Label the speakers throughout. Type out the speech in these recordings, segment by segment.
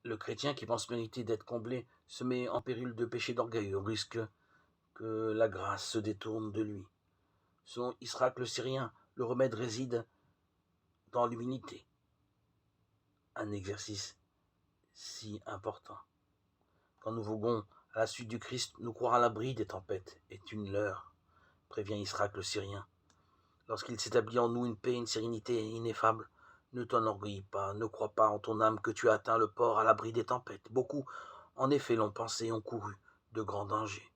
Speaker 1: Le chrétien qui pense mériter d'être comblé se met en péril de péché d'orgueil au risque que la grâce se détourne de lui. Selon Israq le Syrien, le remède réside dans l'humilité, un exercice si important. Quand nous voguons à la suite du Christ, nous croire à l'abri des tempêtes est une leurre, prévient Israq le Syrien. Lorsqu'il s'établit en nous une paix et une sérénité ineffables, ne t'enorgueillis pas, ne crois pas en ton âme que tu as atteint le port à l'abri des tempêtes. Beaucoup, en effet, l'ont pensé et ont couru de grands dangers.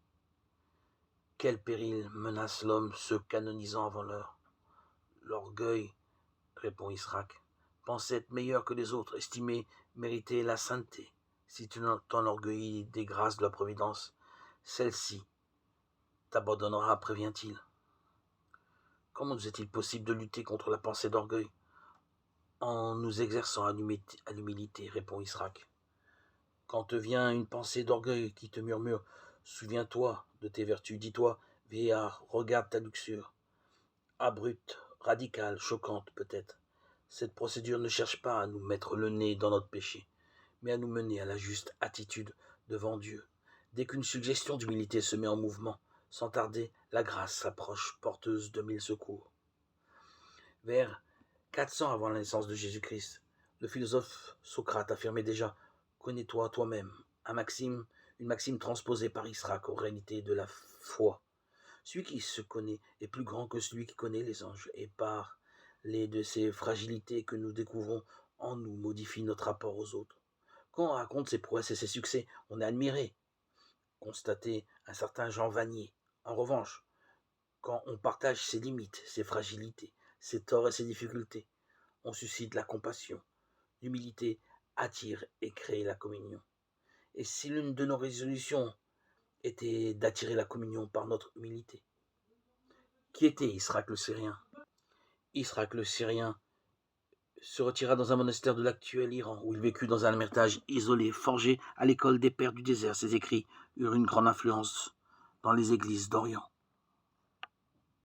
Speaker 1: Quel péril menace l'homme se canonisant avant l'heure? L'orgueil, répond Israq, penser être meilleur que les autres, estimer mériter la sainteté. Si tu t'enorgueillis des grâces de la Providence, celle-ci t'abandonnera, prévient-il. Comment nous est-il possible de lutter contre la pensée d'orgueil? En nous exerçant à l'humilité, répond Israq. Quand te vient une pensée d'orgueil qui te murmure, souviens-toi de tes vertus, dis-toi, vieillard, regarde ta luxure. Abrupte, radicale, choquante peut-être. Cette procédure ne cherche pas à nous mettre le nez dans notre péché, mais à nous mener à la juste attitude devant Dieu. Dès qu'une suggestion d'humilité se met en mouvement, sans tarder, la grâce s'approche, porteuse de 1000 secours. Vers 400 avant la naissance de Jésus-Christ, le philosophe Socrate affirmait déjà « Connais-toi toi-même », une maxime transposée par Israq aux réalités de la foi. Celui qui se connaît est plus grand que celui qui connaît les anges, et par les de ces fragilités que nous découvrons en nous modifie notre rapport aux autres. Quand on raconte ses prouesses et ses succès, on est admiré, constater un certain Jean Vanier. En revanche, quand on partage ses limites, ses fragilités, ses torts et ses difficultés, on suscite la compassion. L'humilité attire et crée la communion. Et si l'une de nos résolutions était d'attirer la communion par notre humilité? Qui était Israq le Syrien? Israq le Syrien se retira dans un monastère de l'actuel Iran, où il vécut dans un ermitage isolé, forgé à l'école des pères du désert. Ses écrits eurent une grande influence dans les églises d'Orient.